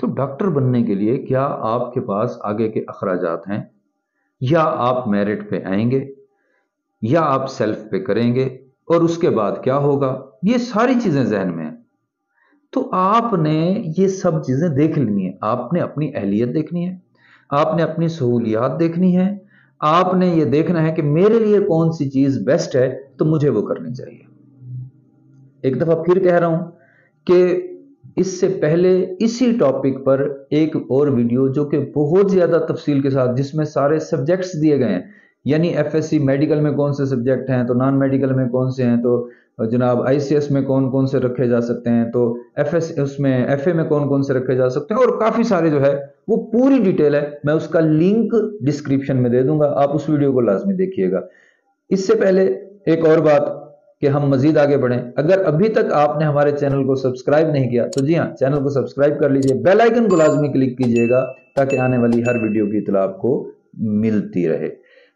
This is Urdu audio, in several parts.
تو ڈاکٹر بننے کے لیے کیا آپ کے پاس آگے کے اخراجات ہیں، یا آپ میرٹ پہ آئیں گے، یا آپ سیلف پہ کریں گے، اور اس کے بعد کیا ہوگا، یہ ساری چیزیں ذہن میں ہیں۔ تو آپ نے یہ سب چیزیں دیکھ لینی ہے، آپ نے اپنی اہلیت دیکھنی ہے، آپ نے اپنی سہولیات دیکھنی ہے، آپ نے یہ دیکھنا ہے کہ میرے لیے کون سی چیز بیسٹ ہے تو مجھے وہ کرنی چاہیے۔ ایک دفعہ پھر کہہ رہا ہوں کہ اس سے پہلے اسی ٹاپک پر ایک اور ویڈیو جو کہ بہت زیادہ تفصیل کے ساتھ، جس میں سارے سبجیکٹس دیے گئے ہیں، یعنی ایف ایس سی میڈیکل میں کون سے سبجیکٹ ہیں، تو نان میڈیکل میں کون سے ہیں، تو جناب آئی سی ایس میں کون کون سے رکھے جا سکتے ہیں، تو اس میں ایف اے میں کون کون سے رکھے جا سکتے ہیں، اور کافی سارے جو ہے وہ پوری ڈیٹیل ہے، میں اس کا لنک ڈسکرپشن میں دے دوں گا، آپ اس ویڈیو کو لازمی دیکھیے گا۔ اس سے پہلے ایک اور بات کہ ہم مزید آگے بڑھیں، اگر ابھی تک آپ نے ہمارے چینل کو سبسکرائب نہیں کیا تو جی ہاں، چینل کو سبسکرائب کر لیجئے، بیل آئیکن کو لازمی کلک کیجئے گا تاکہ آنے والی ہر ویڈیو کی اطلاع آپ کو ملتی رہے۔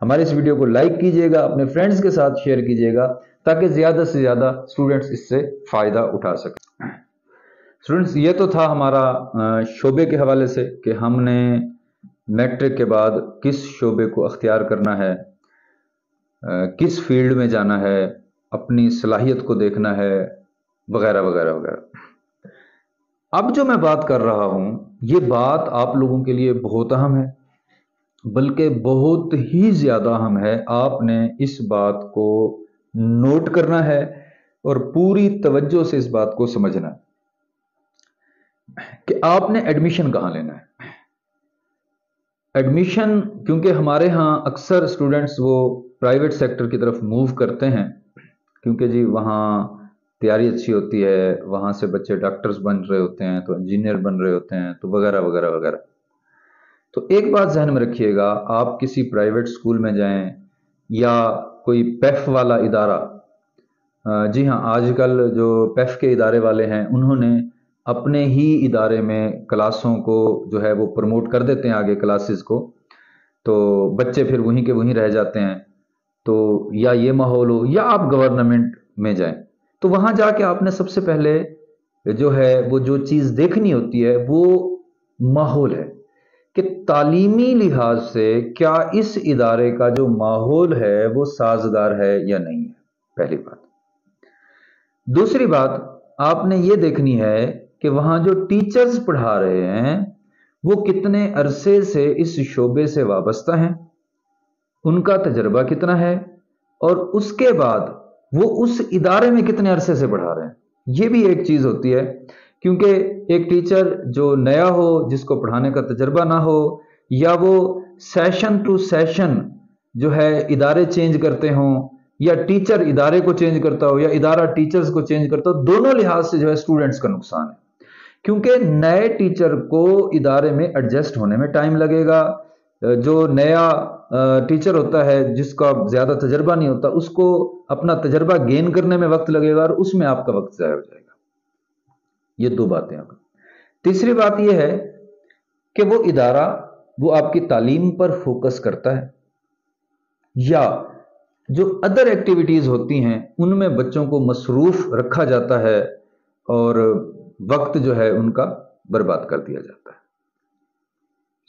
ہمارے اس ویڈیو کو لائک کیجئے گا، اپنے فرینڈز کے ساتھ شیئر کیجئے گا تاکہ زیادہ سے زیادہ اسٹوڈنٹس اس سے فائدہ اٹھا سکیں۔ اسٹوڈنٹس، یہ تو تھا ہمارا شعبے کے حوالے سے کہ ہم نے میٹرک کے بعد کس شعبے کو اختیار کرنا ہے، کس فیلڈ میں جانا ہے، اپنی صلاحیت کو دیکھنا ہے، وغیرہ وغیرہ وغیرہ۔ اب جو میں بات کر رہا ہوں یہ بات آپ لوگوں کے لیے بہت اہم ہے، بلکہ بہت ہی زیادہ اہم ہے۔ آپ نے اس بات کو نوٹ کرنا ہے اور پوری توجہ سے اس بات کو سمجھنا ہے کہ آپ نے ایڈمیشن کہاں لینا ہے۔ ایڈمیشن، کیونکہ ہمارے ہاں اکثر اسٹوڈنٹس وہ پرائیویٹ سیکٹر کی طرف موو کرتے ہیں، کیونکہ جی وہاں تیاری اچھی ہوتی ہے، وہاں سے بچے ڈاکٹرز بن رہے ہوتے ہیں، تو انجینئر بن رہے ہوتے ہیں، تو وغیرہ وغیرہ وغیرہ۔ تو ایک بات ذہن میں رکھیے گا، آپ کسی پرائیویٹ سکول میں جائیں یا کوئی پیف والا ادارہ، جی ہاں آج کل جو پیف کے ادارے والے ہیں انہوں نے اپنے ہی ادارے میں کلاسوں کو جو ہے وہ پروموٹ کر دیتے ہیں آگے کلاسز کو، تو بچے پھر وہیں کے وہیں رہ جاتے ہیں۔ تو یا یہ ماحول ہو یا آپ گورنمنٹ میں جائیں، تو وہاں جا کے آپ نے سب سے پہلے جو ہے وہ جو چیز دیکھنی ہوتی ہے وہ ماحول ہے کہ تعلیمی لحاظ سے کیا اس ادارے کا جو ماحول ہے وہ سازگار ہے یا نہیں ہے، پہلی بات۔ دوسری بات آپ نے یہ دیکھنی ہے کہ وہاں جو ٹیچرز پڑھا رہے ہیں وہ کتنے عرصے سے اس شعبے سے وابستہ ہیں، ان کا تجربہ کتنا ہے، اور اس کے بعد وہ اس ادارے میں کتنے عرصے سے پڑھا رہے ہیں۔ یہ بھی ایک چیز ہوتی ہے، کیونکہ ایک ٹیچر جو نیا ہو، جس کو پڑھانے کا تجربہ نہ ہو، یا وہ سیشن ٹو سیشن جو ہے ادارے چینج کرتے ہوں، یا ٹیچر ادارے کو چینج کرتا ہو، یا ادارہ ٹیچرز کو چینج کرتا ہو، دونوں لحاظ سے جو ہے اسٹوڈنٹس کا نقصان ہے، کیونکہ نئے ٹیچر کو ادارے میں ایڈجسٹ ہونے میں ٹائم لگے گا۔ جو نیا ٹیچر ہوتا ہے جس کا زیادہ تجربہ نہیں ہوتا، اس کو اپنا تجربہ گین کرنے میں وقت لگے گا، اور اس میں آپ کا وقت ضائع ہو جائے گا۔ یہ دو باتیں ہیں۔ تیسری بات یہ ہے کہ وہ ادارہ وہ آپ کی تعلیم پر فوکس کرتا ہے یا جو ادر ایکٹیویٹیز ہوتی ہیں ان میں بچوں کو مصروف رکھا جاتا ہے اور وقت جو ہے ان کا برباد کر دیا جاتا ہے۔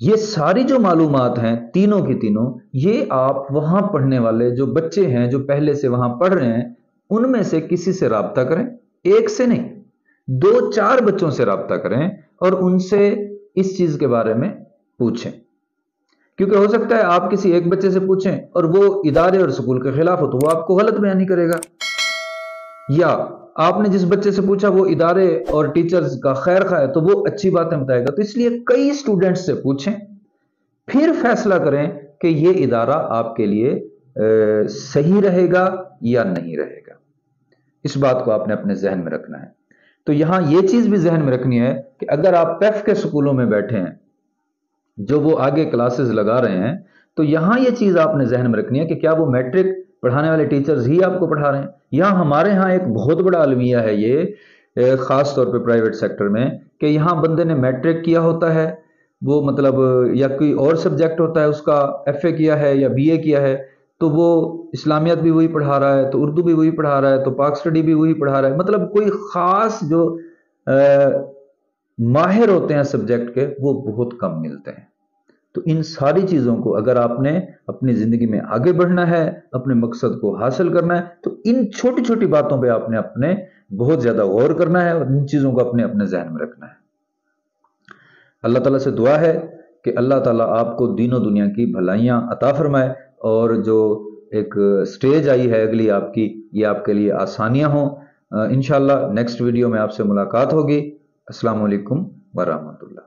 یہ ساری جو معلومات ہیں تینوں کی تینوں، یہ آپ وہاں پڑھنے والے جو بچے ہیں جو پہلے سے وہاں پڑھ رہے ہیں ان میں سے کسی سے رابطہ کریں، ایک سے نہیں، 2-4 بچوں سے رابطہ کریں اور ان سے اس چیز کے بارے میں پوچھیں، کیونکہ ہو سکتا ہے آپ کسی ایک بچے سے پوچھیں اور وہ ادارے اور سکول کے خلاف ہو تو وہ آپ کو غلط بیانی کرے گا، یا آپ نے جس بچے سے پوچھا وہ ادارے اور ٹیچرز کا خیر خواہ ہے تو وہ اچھی باتیں بتائے گا۔ تو اس لیے کئی اسٹوڈنٹس سے پوچھیں، پھر فیصلہ کریں کہ یہ ادارہ آپ کے لیے صحیح رہے گا یا نہیں رہے گا۔ اس بات کو آپ نے اپنے ذہن میں رکھنا ہے۔ تو یہاں یہ چیز بھی ذہن میں رکھنی ہے کہ اگر آپ پیف کے سکولوں میں بیٹھے ہیں جو وہ آگے کلاسز لگا رہے ہیں، تو یہاں یہ چیز آپ نے ذہن میں رکھنی ہے کہ کیا وہ میٹرک پڑھانے والے ٹیچرز ہی آپ کو پڑھا رہے ہیں۔ یہاں ہمارے ہاں ایک بہت بڑا المیہ ہے یہ، خاص طور پہ پرائیویٹ سیکٹر میں، کہ یہاں بندے نے میٹرک کیا ہوتا ہے، وہ مطلب یا کوئی اور سبجیکٹ ہوتا ہے اس کا، ایف اے کیا ہے یا بی اے کیا ہے، تو وہ اسلامیات بھی وہی پڑھا رہا ہے، تو اردو بھی وہی پڑھا رہا ہے، تو پاک اسٹڈی بھی وہی پڑھا رہا ہے، مطلب کوئی خاص جو ماہر ہوتے ہیں سبجیکٹ کے وہ بہت کم ملتے ہیں۔ تو ان ساری چیزوں کو اگر آپ نے اپنی زندگی میں آگے بڑھنا ہے، اپنے مقصد کو حاصل کرنا ہے، تو ان چھوٹی چھوٹی باتوں پہ آپ نے اپنے بہت زیادہ غور کرنا ہے اور ان چیزوں کو اپنے ذہن میں رکھنا ہے۔ اللہ تعالیٰ سے دعا ہے کہ اللہ تعالیٰ آپ کو دین و دنیا کی بھلائیاں عطا فرمائے، اور جو ایک سٹیج آئی ہے اگلی آپ کی، یہ آپ کے لیے آسانیاں ہوں۔ انشاءاللہ نیکسٹ ویڈیو میں آپ سے ملاقات ہوگی۔ السلام علیکم ورحمۃ اللہ۔